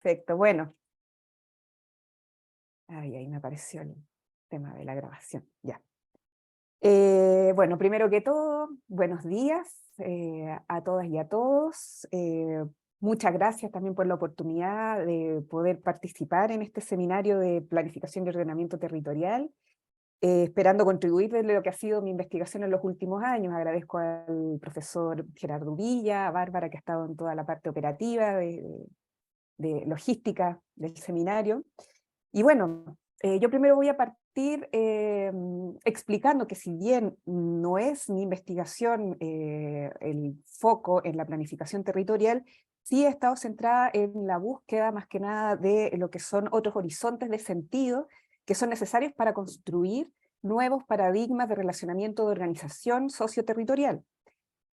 Perfecto, bueno. Ahí me apareció el tema de la grabación, ya. Bueno, primero que todo, buenos días a todas y a todos. Muchas gracias también por la oportunidad de poder participar en este seminario de planificación y ordenamiento territorial, esperando contribuir de lo que ha sido mi investigación en los últimos años. Agradezco al profesor Gerardo Villa, a Bárbara, que ha estado en toda la parte operativa de logística del seminario. Y bueno, yo primero voy a partir explicando que si bien no es mi investigación el foco en la planificación territorial, sí he estado centrada en la búsqueda más que nada de lo que son otros horizontes de sentido que son necesarios para construir nuevos paradigmas de relacionamiento de organización socioterritorial.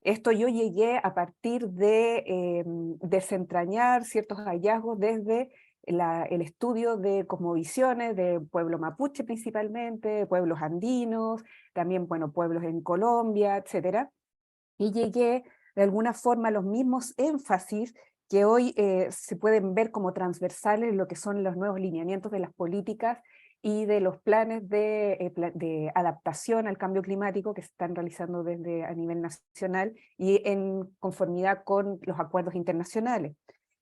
Esto yo llegué a partir de desentrañar ciertos hallazgos desde el estudio de cosmovisiones de pueblo mapuche principalmente, pueblos andinos, también bueno, pueblos en Colombia, etcétera, y llegué de alguna forma a los mismos énfasis que hoy se pueden ver como transversales en lo que son los nuevos lineamientos de las políticas y de los planes de adaptación al cambio climático que se están realizando desde a nivel nacional y en conformidad con los acuerdos internacionales.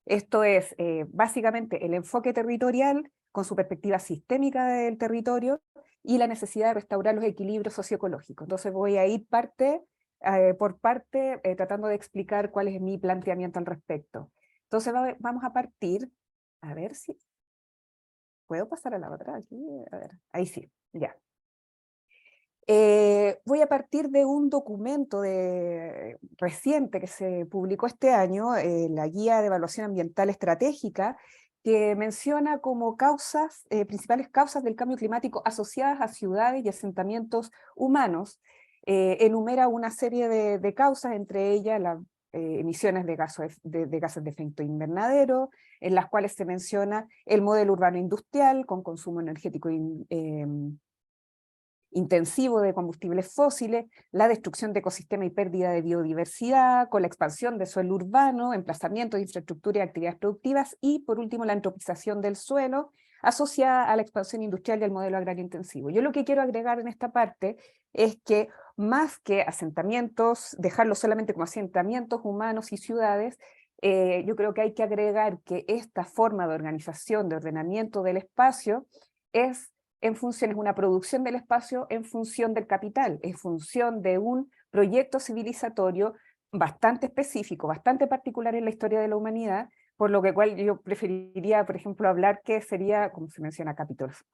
Esto es básicamente el enfoque territorial con su perspectiva sistémica del territorio y la necesidad de restaurar los equilibrios socioecológicos. Entonces voy a ir parte por parte tratando de explicar cuál es mi planteamiento al respecto. Entonces vamos a partir, a ver si puedo pasar a la otra aquí, a ver, ahí sí, ya. Voy a partir de un documento reciente que se publicó este año, la Guía de Evaluación Ambiental Estratégica, que menciona como causas, principales causas del cambio climático asociadas a ciudades y asentamientos humanos. Enumera una serie de causas, entre ellas las emisiones de gases de efecto invernadero, en las cuales se menciona el modelo urbano industrial con consumo energético intensivo de combustibles fósiles, la destrucción de ecosistemas y pérdida de biodiversidad, con la expansión de suelo urbano, emplazamiento de infraestructura y actividades productivas, y por último la antropización del suelo, asociada a la expansión industrial y al modelo agrario intensivo. Yo lo que quiero agregar en esta parte es que más que asentamientos, dejarlo solamente como asentamientos humanos y ciudades, yo creo que hay que agregar que esta forma de organización, de ordenamiento del espacio, es una producción del espacio en función del capital, en función de un proyecto civilizatorio bastante específico, bastante particular en la historia de la humanidad, por lo que cual yo preferiría, por ejemplo, hablar que sería, como se menciona,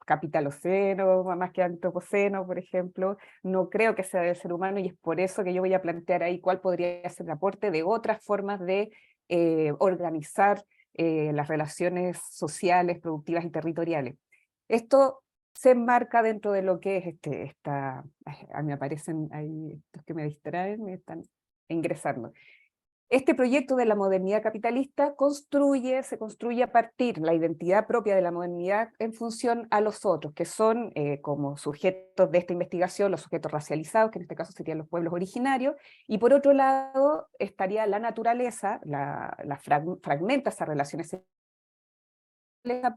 capitaloceno, más que antropoceno, por ejemplo. No creo que sea del ser humano, y es por eso que yo voy a plantear ahí cuál podría ser el aporte de otras formas de organizar las relaciones sociales, productivas y territoriales. Esto se enmarca dentro de lo que es a mí me aparecen ahí estos que me distraen, me están ingresando. Este proyecto de la modernidad capitalista se construye a partir la identidad propia de la modernidad en función a los otros, que son como sujetos de esta investigación, los sujetos racializados, que en este caso serían los pueblos originarios, y por otro lado estaría la naturaleza, fragmenta esas relaciones,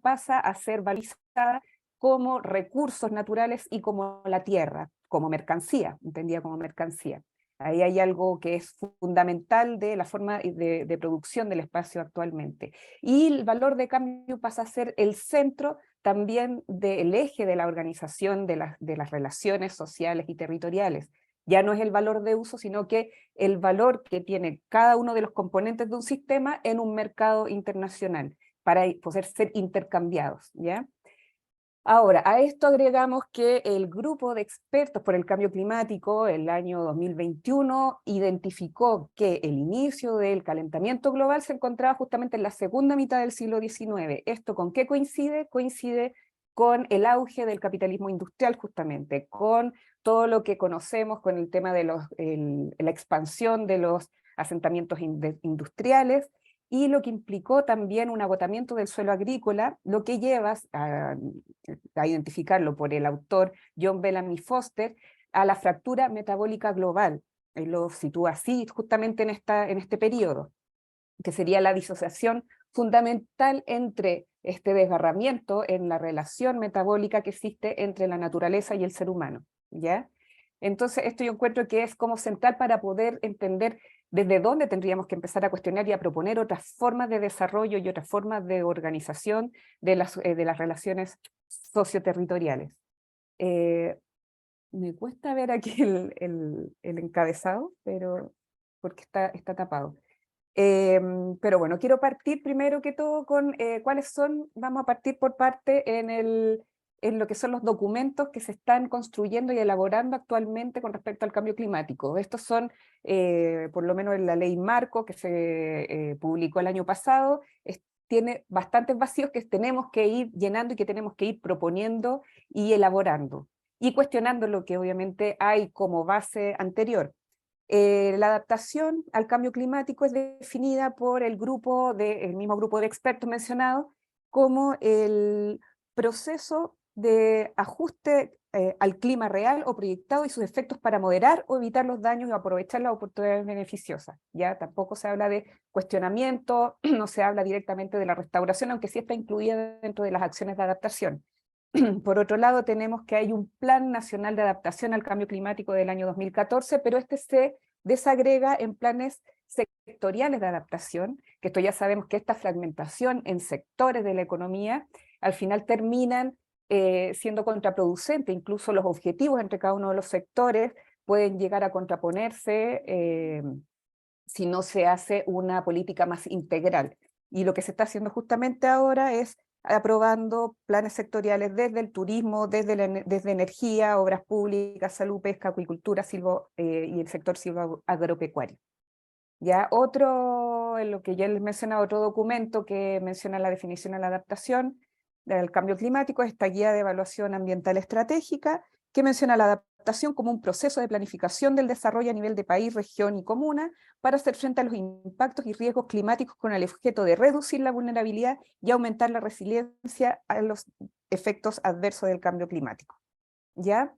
pasa a ser valorizada como recursos naturales y como la tierra, como mercancía, entendida como mercancía. Ahí hay algo que es fundamental de la forma de producción del espacio actualmente. Y el valor de cambio pasa a ser el centro también del eje de la organización de las relaciones sociales y territoriales. Ya no es el valor de uso, sino que el valor que tiene cada uno de los componentes de un sistema en un mercado internacional, para poder ser intercambiados, ¿ya? Ahora, a esto agregamos que el grupo de expertos por el cambio climático, el año 2021, identificó que el inicio del calentamiento global se encontraba justamente en la segunda mitad del siglo XIX. ¿Esto con qué coincide? Coincide con el auge del capitalismo industrial, justamente, con todo lo que conocemos, con el tema de la expansión de los asentamientos industriales, y lo que implicó también un agotamiento del suelo agrícola, lo que lleva a identificarlo por el autor John Bellamy Foster, a la fractura metabólica global. Él lo sitúa así justamente en este periodo, que sería la disociación fundamental entre este desgarramiento en la relación metabólica que existe entre la naturaleza y el ser humano, ¿ya? Entonces esto yo encuentro que es como central para poder entender desde dónde tendríamos que empezar a cuestionar y a proponer otras formas de desarrollo y otras formas de organización de las relaciones socioterritoriales. Me cuesta ver aquí el encabezado, pero porque está tapado. Pero bueno, quiero partir primero que todo con cuáles son, vamos a partir por parte en lo que son los documentos que se están construyendo y elaborando actualmente con respecto al cambio climático. Estos son, por lo menos en la ley marco que se publicó el año pasado, tiene bastantes vacíos que tenemos que ir llenando y que tenemos que ir proponiendo y elaborando, y cuestionando lo que obviamente hay como base anterior. La adaptación al cambio climático es definida por el mismo grupo de expertos mencionado como el proceso de ajuste al clima real o proyectado y sus efectos para moderar o evitar los daños y aprovechar las oportunidades beneficiosas. Ya tampoco se habla de cuestionamiento, no se habla directamente de la restauración, aunque sí está incluida dentro de las acciones de adaptación. Por otro lado, tenemos que hay un Plan Nacional de Adaptación al Cambio Climático del año 2014, pero este se desagrega en planes sectoriales de adaptación, que esto ya sabemos que esta fragmentación en sectores de la economía al final terminan siendo contraproducente, incluso los objetivos entre cada uno de los sectores pueden llegar a contraponerse si no se hace una política más integral. Y lo que se está haciendo justamente ahora es aprobando planes sectoriales desde el turismo, desde energía, obras públicas, salud, pesca, acuicultura, y el sector silvoagropecuario. Ya otro, en lo que ya les mencionaba, otro documento que menciona la definición de la adaptación del cambio climático, esta guía de evaluación ambiental estratégica, que menciona la adaptación como un proceso de planificación del desarrollo a nivel de país, región y comuna para hacer frente a los impactos y riesgos climáticos con el objeto de reducir la vulnerabilidad y aumentar la resiliencia a los efectos adversos del cambio climático. ¿Ya?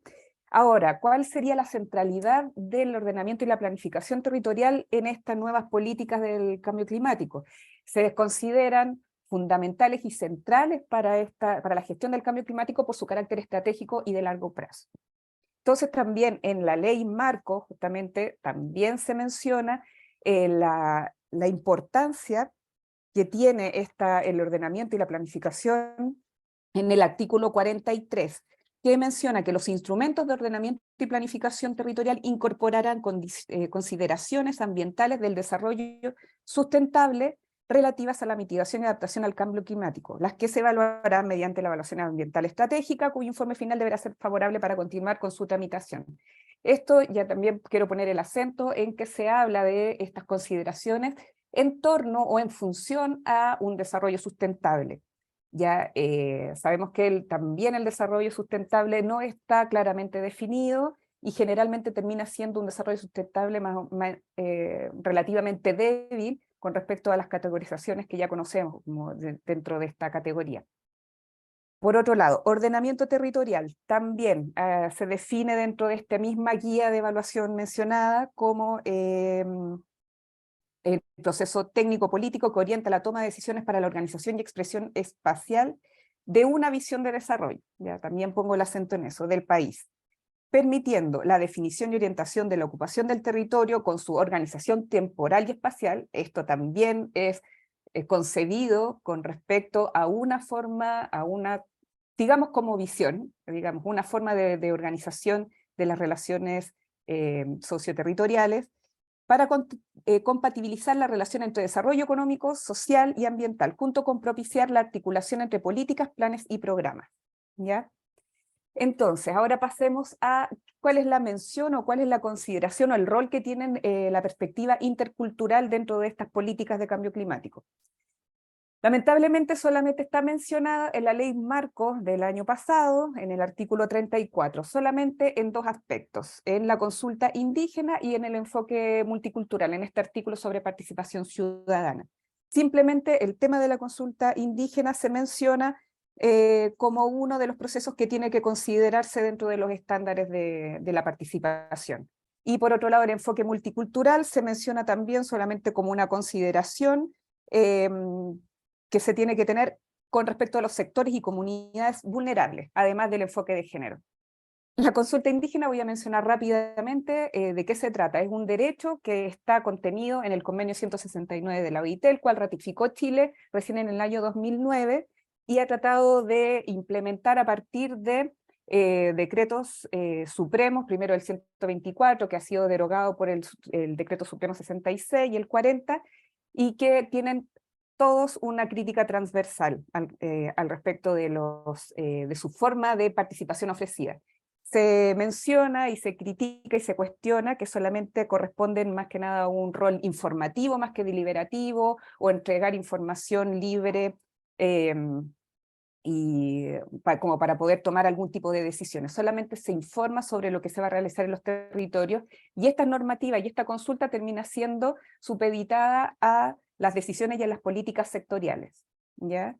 Ahora, ¿cuál sería la centralidad del ordenamiento y la planificación territorial en estas nuevas políticas del cambio climático? Se consideran fundamentales y centrales para la gestión del cambio climático por su carácter estratégico y de largo plazo. Entonces también en la ley marco, justamente, también se menciona la importancia que tiene el ordenamiento y la planificación en el artículo 43, que menciona que los instrumentos de ordenamiento y planificación territorial incorporarán consideraciones ambientales del desarrollo sustentable relativas a la mitigación y adaptación al cambio climático, las que se evaluarán mediante la evaluación ambiental estratégica, cuyo informe final deberá ser favorable para continuar con su tramitación. Esto ya también quiero poner el acento en que se habla de estas consideraciones en torno o en función a un desarrollo sustentable. Ya sabemos que también el desarrollo sustentable no está claramente definido y generalmente termina siendo un desarrollo sustentable relativamente débil con respecto a las categorizaciones que ya conocemos como dentro de esta categoría. Por otro lado, ordenamiento territorial también se define dentro de esta misma guía de evaluación mencionada como el proceso técnico-político que orienta la toma de decisiones para la organización y expresión espacial de una visión de desarrollo, ya también pongo el acento en eso, del país, permitiendo la definición y orientación de la ocupación del territorio con su organización temporal y espacial. Esto también es concebido con respecto a una forma, digamos como visión, digamos, una forma de organización de las relaciones socioterritoriales, para compatibilizar la relación entre desarrollo económico, social y ambiental, junto con propiciar la articulación entre políticas, planes y programas. ¿Ya? Entonces, ahora pasemos a cuál es la mención o cuál es la consideración o el rol que tienen la perspectiva intercultural dentro de estas políticas de cambio climático. Lamentablemente solamente está mencionada en la ley marco del año pasado, en el artículo 34, solamente en dos aspectos, en la consulta indígena y en el enfoque multicultural, en este artículo sobre participación ciudadana. Simplemente el tema de la consulta indígena se menciona como uno de los procesos que tiene que considerarse dentro de los estándares de la participación. Y por otro lado, el enfoque multicultural se menciona también solamente como una consideración que se tiene que tener con respecto a los sectores y comunidades vulnerables, además del enfoque de género. La consulta indígena voy a mencionar rápidamente de qué se trata. Es un derecho que está contenido en el convenio 169 de la OIT, el cual ratificó Chile recién en el año 2009 y ha tratado de implementar a partir de decretos supremos, primero el 124, que ha sido derogado por el decreto supremo 66 y el 40, y que tienen todos una crítica transversal al respecto de su forma de participación ofrecida. Se menciona y se critica y se cuestiona que solamente corresponden más que nada a un rol informativo más que deliberativo, o entregar información libre como para poder tomar algún tipo de decisiones. Solamente se informa sobre lo que se va a realizar en los territorios, y esta normativa y esta consulta termina siendo supeditada a las decisiones y a las políticas sectoriales, ¿ya?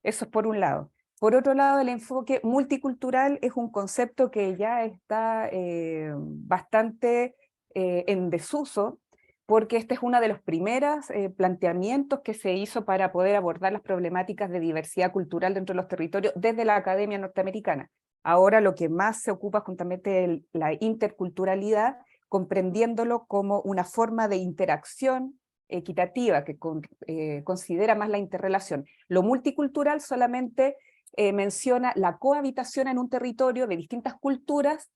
Eso es por un lado. Por otro lado, el enfoque multicultural es un concepto que ya está bastante en desuso, porque este es uno de los primeros planteamientos que se hizo para poder abordar las problemáticas de diversidad cultural dentro de los territorios desde la Academia Norteamericana. Ahora lo que más se ocupa es justamente la interculturalidad, comprendiéndolo como una forma de interacción equitativa que considera más la interrelación. Lo multicultural solamente menciona la cohabitación en un territorio de distintas culturas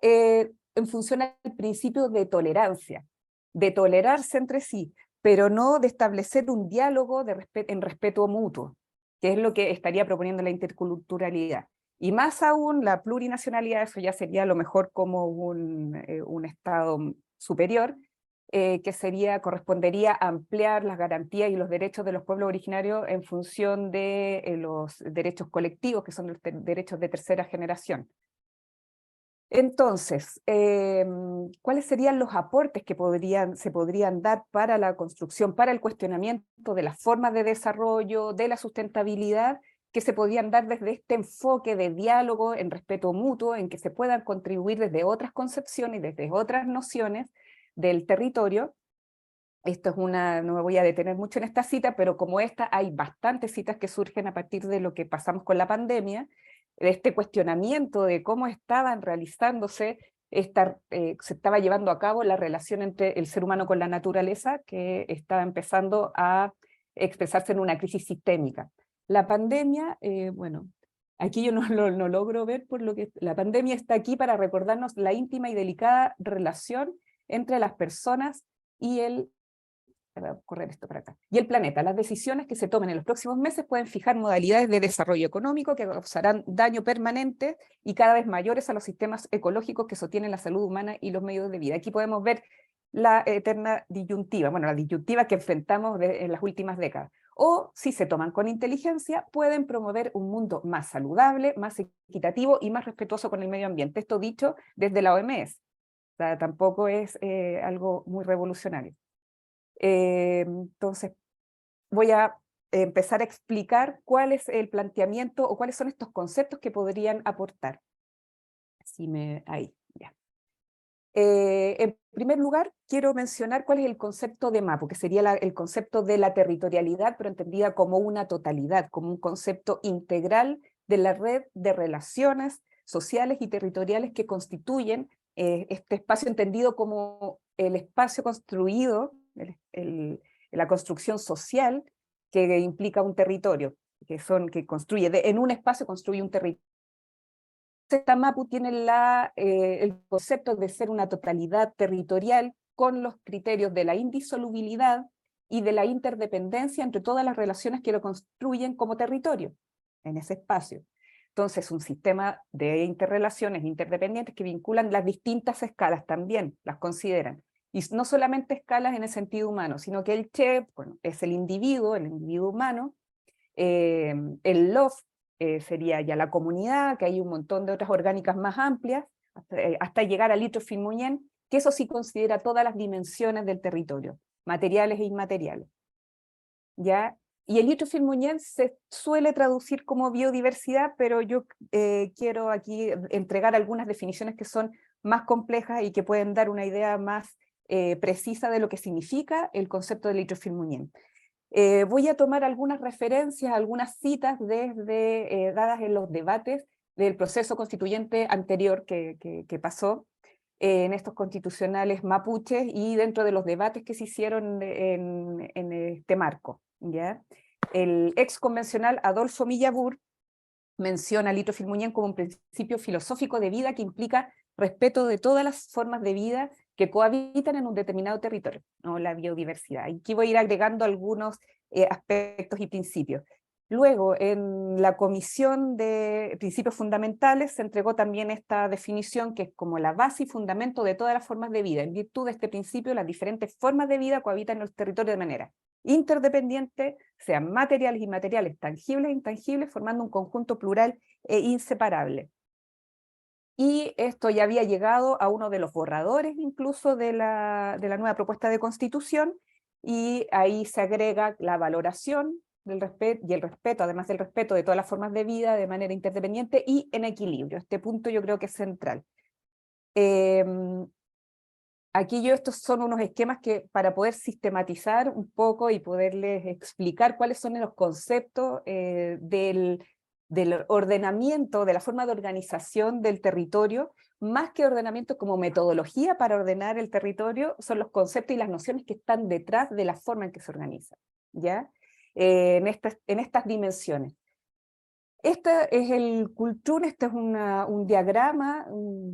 en función al principio de tolerancia, de tolerarse entre sí, pero no de establecer un diálogo en respeto mutuo, que es lo que estaría proponiendo la interculturalidad. Y más aún, la plurinacionalidad, eso ya sería a lo mejor como un estado superior, que correspondería a ampliar las garantías y los derechos de los pueblos originarios en función de los derechos colectivos, que son los derechos de tercera generación. Entonces, ¿cuáles serían los aportes que se podrían dar para la construcción, para el cuestionamiento de las formas de desarrollo, de la sustentabilidad, que se podrían dar desde este enfoque de diálogo en respeto mutuo, en que se puedan contribuir desde otras concepciones y desde otras nociones del territorio? Esto es no me voy a detener mucho en esta cita, pero como esta hay bastantes citas que surgen a partir de lo que pasamos con la pandemia, de este cuestionamiento de cómo estaban realizándose, se estaba llevando a cabo la relación entre el ser humano con la naturaleza, que estaba empezando a expresarse en una crisis sistémica. La pandemia, bueno, aquí yo no logro ver, por lo que la pandemia está aquí para recordarnos la íntima y delicada relación entre las personas y voy a correr esto para acá, y el planeta. Las decisiones que se tomen en los próximos meses pueden fijar modalidades de desarrollo económico que causarán daño permanente y cada vez mayores a los sistemas ecológicos que sostienen la salud humana y los medios de vida. Aquí podemos ver la eterna disyuntiva, bueno, la disyuntiva que enfrentamos en las últimas décadas. O, si se toman con inteligencia, pueden promover un mundo más saludable, más equitativo y más respetuoso con el medio ambiente. Esto dicho desde la OMS. O sea, tampoco es algo muy revolucionario. Entonces, voy a empezar a explicar cuál es el planteamiento o cuáles son estos conceptos que podrían aportar. Ahí, ya. En primer lugar, quiero mencionar cuál es el concepto de MAPU, que sería el concepto de la territorialidad, pero entendida como una totalidad, como un concepto integral de la red de relaciones sociales y territoriales que constituyen este espacio entendido como el espacio construido, la construcción social que implica un territorio, que construye, en un espacio construye un territorio. Esta MAPU tiene el concepto de ser una totalidad territorial con los criterios de la indisolubilidad y de la interdependencia entre todas las relaciones que lo construyen como territorio en ese espacio. Entonces, un sistema de interrelaciones interdependientes que vinculan las distintas escalas también, las consideran. Y no solamente escalas en el sentido humano, sino que el Che, bueno, es el individuo humano, el LOF sería ya la comunidad, que hay un montón de otras orgánicas más amplias, hasta llegar al Litrofilmuñén, que eso sí considera todas las dimensiones del territorio, materiales e inmateriales. ¿Ya? Y el Litrofilmuñén se suele traducir como biodiversidad, pero yo quiero aquí entregar algunas definiciones que son más complejas y que pueden dar una idea más precisa de lo que significa el concepto de Litrofilmuñén. Voy a tomar algunas referencias, algunas citas desde, dadas en los debates del proceso constituyente anterior que pasó en estos constitucionales mapuches y dentro de los debates que se hicieron en este marco, ¿ya? El ex convencional Adolfo Millabur menciona a Lito Filmuñén como un principio filosófico de vida que implica respeto de todas las formas de vida que cohabitan en un determinado territorio, ¿no? La biodiversidad. Aquí voy a ir agregando algunos aspectos y principios. Luego, en la Comisión de Principios Fundamentales se entregó también esta definición que es como la base y fundamento de todas las formas de vida. En virtud de este principio, las diferentes formas de vida cohabitan en los territorios de manera interdependiente, sean materiales y inmateriales, tangibles e intangibles, formando un conjunto plural e inseparable. Y esto ya había llegado a uno de los borradores incluso de la nueva propuesta de constitución, y ahí se agrega la valoración del respeto, y el respeto, además del respeto de todas las formas de vida de manera interdependiente y en equilibrio. Este punto yo creo que es central. Aquí estos son unos esquemas que para poder sistematizar un poco y poderles explicar cuáles son los conceptos del ordenamiento, de la forma de organización del territorio, más que ordenamiento como metodología para ordenar el territorio, son los conceptos y las nociones que están detrás de la forma en que se organiza, ¿ya? En estas dimensiones. Este es el Kultur, este es un diagrama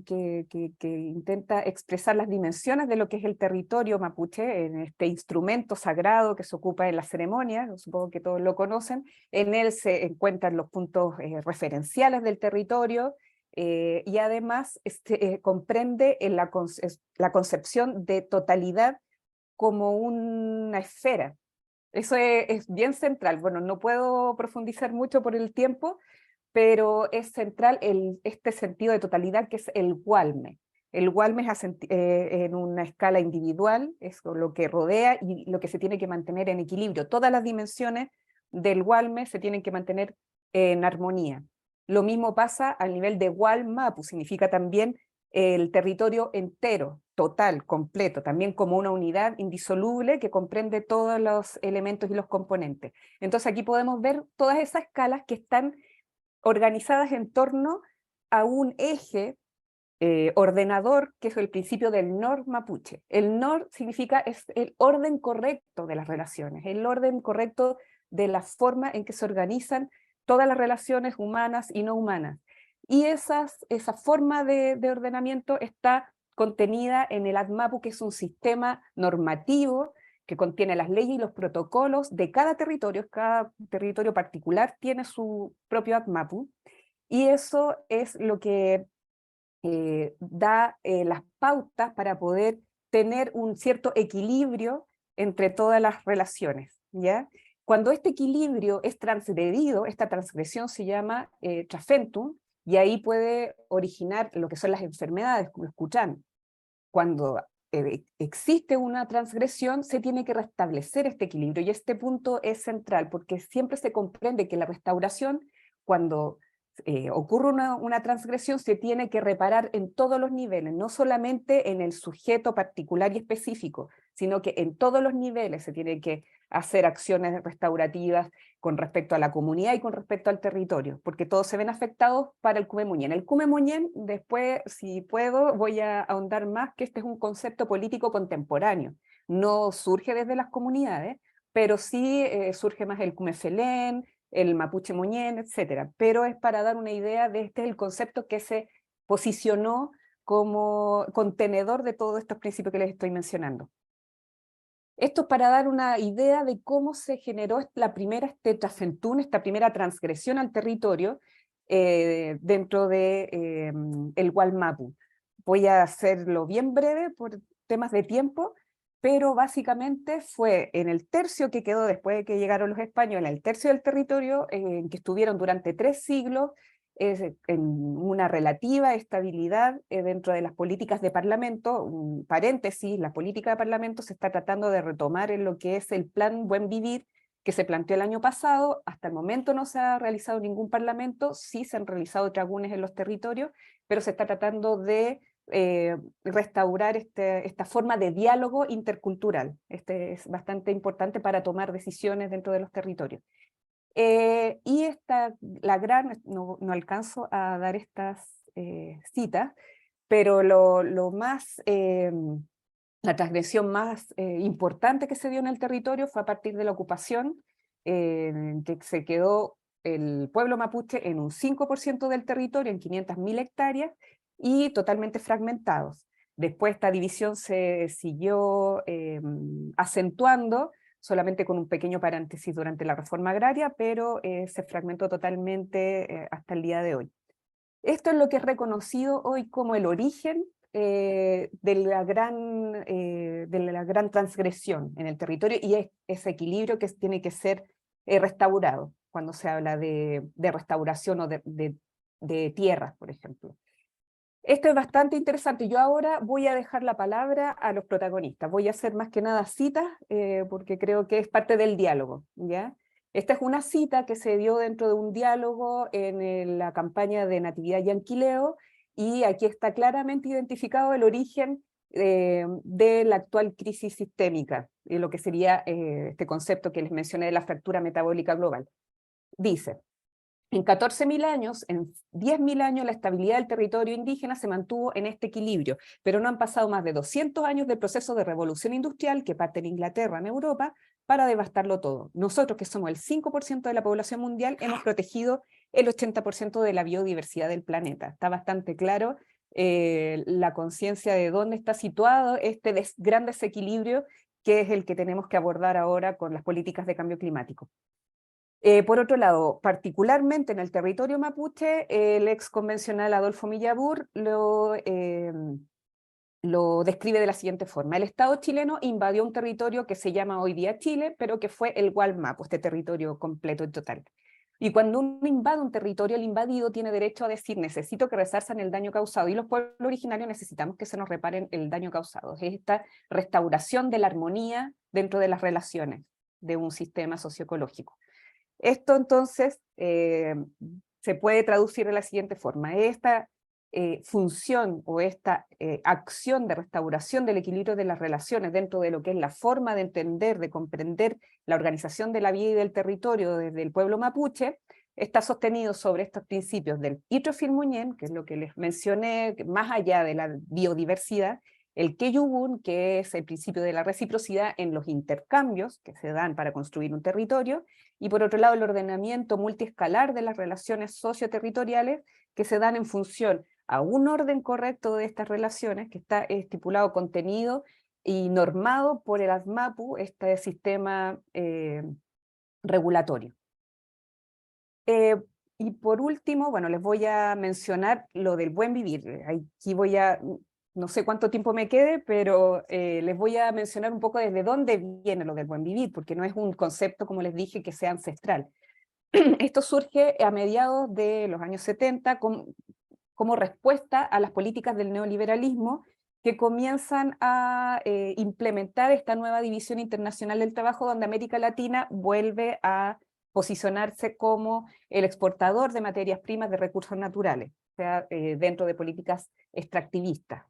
que intenta expresar las dimensiones de lo que es el territorio mapuche, en este instrumento sagrado que se ocupa en las ceremonias, supongo que todos lo conocen. En él se encuentran los puntos referenciales del territorio, y además comprende la concepción de totalidad como una esfera. Eso es bien central. Bueno, no puedo profundizar mucho por el tiempo, pero es central este sentido de totalidad que es el Walme. El Walme es en una escala individual, es lo que rodea y lo que se tiene que mantener en equilibrio. Todas las dimensiones del Walme se tienen que mantener en armonía. Lo mismo pasa a nivel de Walmapu, significa también el territorio entero, total, completo, también como una unidad indisoluble que comprende todos los elementos y los componentes. Entonces aquí podemos ver todas esas escalas que están organizadas en torno a un eje ordenador, que es el principio del Nor mapuche. El Nor significa es el orden correcto de las relaciones, el orden correcto de la forma en que se organizan todas las relaciones humanas y no humanas. Y esa forma de ordenamiento está contenida en el ADMAPU, que es un sistema normativo que contiene las leyes y los protocolos de cada territorio particular tiene su propio ADMAPU, y eso es lo que da las pautas para poder tener un cierto equilibrio entre todas las relaciones, ¿ya? Cuando este equilibrio es transgredido, esta transgresión se llama trafentum, y ahí puede originar lo que son las enfermedades, como escuchan. Cuando existe una transgresión, se tiene que restablecer este equilibrio, y este punto es central, porque siempre se comprende que la restauración, cuando ocurre una transgresión, se tiene que reparar en todos los niveles, no solamente en el sujeto particular y específico, sino que en todos los niveles se tiene que hacer acciones restaurativas con respecto a la comunidad y con respecto al territorio, porque todos se ven afectados para el Cumemuñén. El Cumemuñén, después, si puedo, voy a ahondar más que este es un concepto político contemporáneo, no surge desde las comunidades, pero sí surge más el Cumefelén, el Mapuche Muñén, etcétera. Pero es para dar una idea de este es el concepto que se posicionó como contenedor de todos estos principios que les estoy mencionando. Esto es para dar una idea de cómo se generó la primera trasfentún, esta primera transgresión al territorio dentro de el Gualmapu. Voy a hacerlo bien breve por temas de tiempo, pero básicamente fue en el tercio que quedó después de que llegaron los españoles, el tercio del territorio en que estuvieron durante 3 siglos, en una relativa estabilidad dentro de las políticas de parlamento. Un paréntesis, la política de parlamento se está tratando de retomar en lo que es el plan Buen Vivir que se planteó el año pasado. Hasta el momento no se ha realizado ningún parlamento, sí se han realizado tragunes en los territorios, pero se está tratando de restaurar esta forma de diálogo intercultural. Este es bastante importante para tomar decisiones dentro de los territorios. Y no alcanzo a dar estas citas, pero la transgresión más importante que se dio en el territorio fue a partir de la ocupación, que se quedó el pueblo mapuche en un 5% del territorio, en 500.000 hectáreas, y totalmente fragmentados. Después esta división se siguió acentuando, solamente con un pequeño paréntesis durante la reforma agraria, pero se fragmentó totalmente hasta el día de hoy. Esto es lo que es reconocido hoy como el origen de la gran transgresión en el territorio, y es ese equilibrio que tiene que ser restaurado cuando se habla de restauración o de tierras, por ejemplo. Esto es bastante interesante. Yo ahora voy a dejar la palabra a los protagonistas. Voy a hacer más que nada citas, porque creo que es parte del diálogo, ¿ya? Esta es una cita que se dio dentro de un diálogo en la campaña de Natividad Yanquileo, y aquí está claramente identificado el origen de la actual crisis sistémica, y lo que sería este concepto que les mencioné de la fractura metabólica global. Dice: en 14.000 años, en 10.000 años, la estabilidad del territorio indígena se mantuvo en este equilibrio, pero no han pasado más de 200 años del proceso de revolución industrial que parte en Inglaterra, en Europa, para devastarlo todo. Nosotros, que somos el 5% de la población mundial, hemos protegido el 80% de la biodiversidad del planeta. Está bastante claro la conciencia de dónde está situado este gran desequilibrio, que es el que tenemos que abordar ahora con las políticas de cambio climático. Por otro lado, particularmente en el territorio mapuche, el ex convencional Adolfo Millabur lo describe de la siguiente forma: el Estado chileno invadió un territorio que se llama hoy día Chile, pero que fue el Gualmapu, este territorio completo y total. Y cuando uno invade un territorio, el invadido tiene derecho a decir: necesito que resarcen el daño causado, y los pueblos originarios necesitamos que se nos reparen el daño causado. Es esta restauración de la armonía dentro de las relaciones de un sistema socioecológico. Esto entonces se puede traducir de la siguiente forma: esta función o esta acción de restauración del equilibrio de las relaciones dentro de lo que es la forma de entender, de comprender la organización de la vida y del territorio desde el pueblo mapuche, está sostenido sobre estos principios del Itrofilmuñén, que es lo que les mencioné, que más allá de la biodiversidad, el Keyugun, que es el principio de la reciprocidad en los intercambios que se dan para construir un territorio, y por otro lado el ordenamiento multiescalar de las relaciones socioterritoriales que se dan en función a un orden correcto de estas relaciones que está estipulado, contenido y normado por el ASMAPU, este sistema regulatorio. Y por último, bueno, les voy a mencionar lo del buen vivir. Aquí no sé cuánto tiempo me quede, pero les voy a mencionar un poco desde dónde viene lo del buen vivir, porque no es un concepto, como les dije, que sea ancestral. Esto surge a mediados de los años 70 como respuesta a las políticas del neoliberalismo, que comienzan a implementar esta nueva división internacional del trabajo, donde América Latina vuelve a posicionarse como el exportador de materias primas, de recursos naturales, o sea, dentro de políticas extractivistas.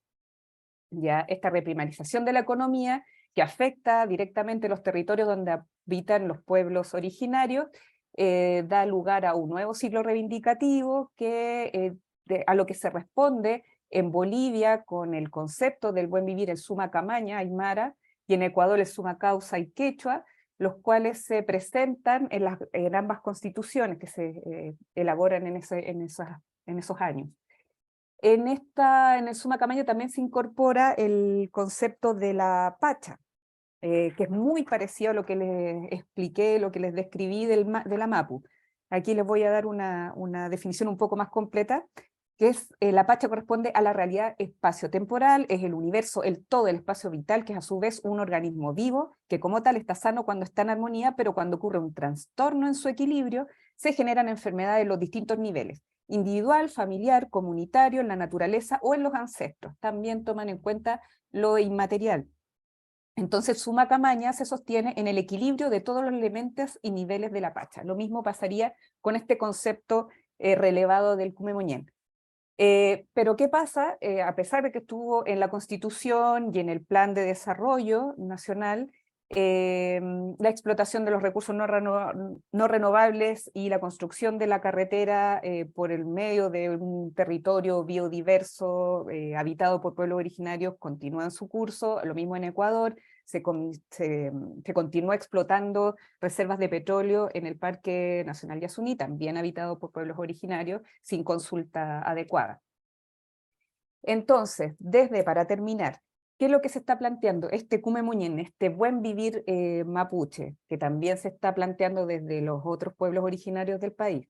Ya esta reprimarización de la economía, que afecta directamente los territorios donde habitan los pueblos originarios, da lugar a un nuevo ciclo reivindicativo a lo que se responde en Bolivia con el concepto del buen vivir, el Suma Camaña, Aymara, y en Ecuador el Suma Causa y Quechua, los cuales se presentan en ambas constituciones que se elaboran en esos años. En el Suma Camaña también se incorpora el concepto de la pacha, que es muy parecido a lo que les expliqué, lo que les describí de la MAPU. Aquí les voy a dar una definición un poco más completa, que es la pacha corresponde a la realidad espaciotemporal, es el universo, el todo, el espacio vital, que es a su vez un organismo vivo, que como tal está sano cuando está en armonía, pero cuando ocurre un trastorno en su equilibrio, se generan enfermedades en los distintos niveles: individual, familiar, comunitario, en la naturaleza o en los ancestros. También toman en cuenta lo inmaterial. Entonces Suma Camaña se sostiene en el equilibrio de todos los elementos y niveles de la pacha. Lo mismo pasaría con este concepto relevado del Cumemoñén. Pero ¿qué pasa? A pesar de que estuvo en la Constitución y en el Plan de Desarrollo Nacional, la explotación de los recursos no renovables y la construcción de la carretera por el medio de un territorio biodiverso habitado por pueblos originarios continúan su curso, lo mismo en Ecuador. Se continúa explotando reservas de petróleo en el Parque Nacional Yasuní, también habitado por pueblos originarios, sin consulta adecuada. Entonces, para terminar, ¿qué es lo que se está planteando? Este Cumemuñén, este buen vivir mapuche, que también se está planteando desde los otros pueblos originarios del país.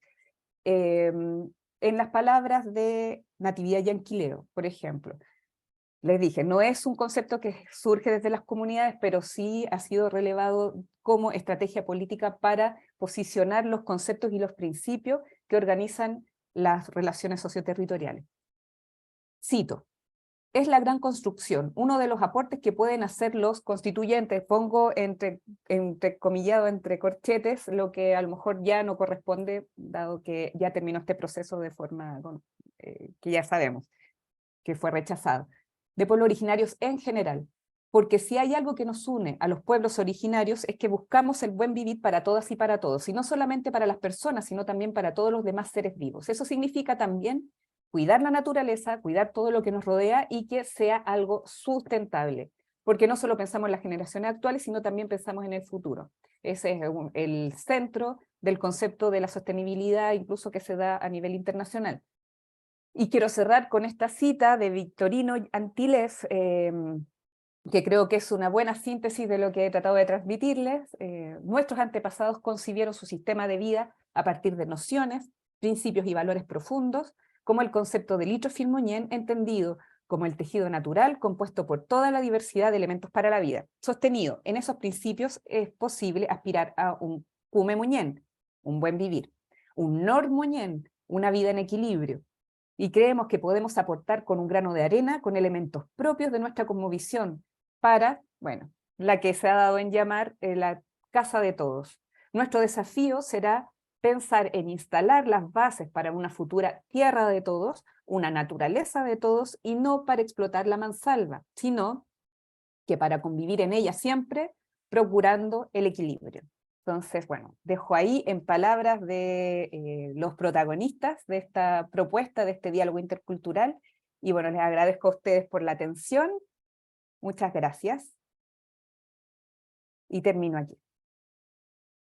En las palabras de Natividad Yanquileo, por ejemplo, les dije, no es un concepto que surge desde las comunidades, pero sí ha sido relevado como estrategia política para posicionar los conceptos y los principios que organizan las relaciones socioterritoriales. Cito, es la gran construcción, uno de los aportes que pueden hacer los constituyentes, pongo entrecomillado entre corchetes, lo que a lo mejor ya no corresponde, dado que ya terminó este proceso de forma que ya sabemos, que fue rechazado, de pueblos originarios en general, porque si hay algo que nos une a los pueblos originarios es que buscamos el buen vivir para todas y para todos, y no solamente para las personas, sino también para todos los demás seres vivos. Eso significa también cuidar la naturaleza, cuidar todo lo que nos rodea y que sea algo sustentable, porque no solo pensamos en las generaciones actuales, sino también pensamos en el futuro. Ese es el centro del concepto de la sostenibilidad, incluso que se da a nivel internacional. Y quiero cerrar con esta cita de Victorino Antilles, que creo que es una buena síntesis de lo que he tratado de transmitirles. Nuestros antepasados concibieron su sistema de vida a partir de nociones, principios y valores profundos, como el concepto del litrofilmoñén, entendido como el tejido natural compuesto por toda la diversidad de elementos para la vida. Sostenido en esos principios es posible aspirar a un cumemuñén, un buen vivir, un normuñén, una vida en equilibrio, y creemos que podemos aportar con un grano de arena, con elementos propios de nuestra cosmovisión, para, bueno, la que se ha dado en llamar la casa de todos. Nuestro desafío será pensar en instalar las bases para una futura tierra de todos, una naturaleza de todos, y no para explotar la mansalva, sino que para convivir en ella siempre, procurando el equilibrio. Entonces, bueno, dejo ahí en palabras de los protagonistas de esta propuesta, de este diálogo intercultural, y bueno, les agradezco a ustedes por la atención, muchas gracias, y termino aquí.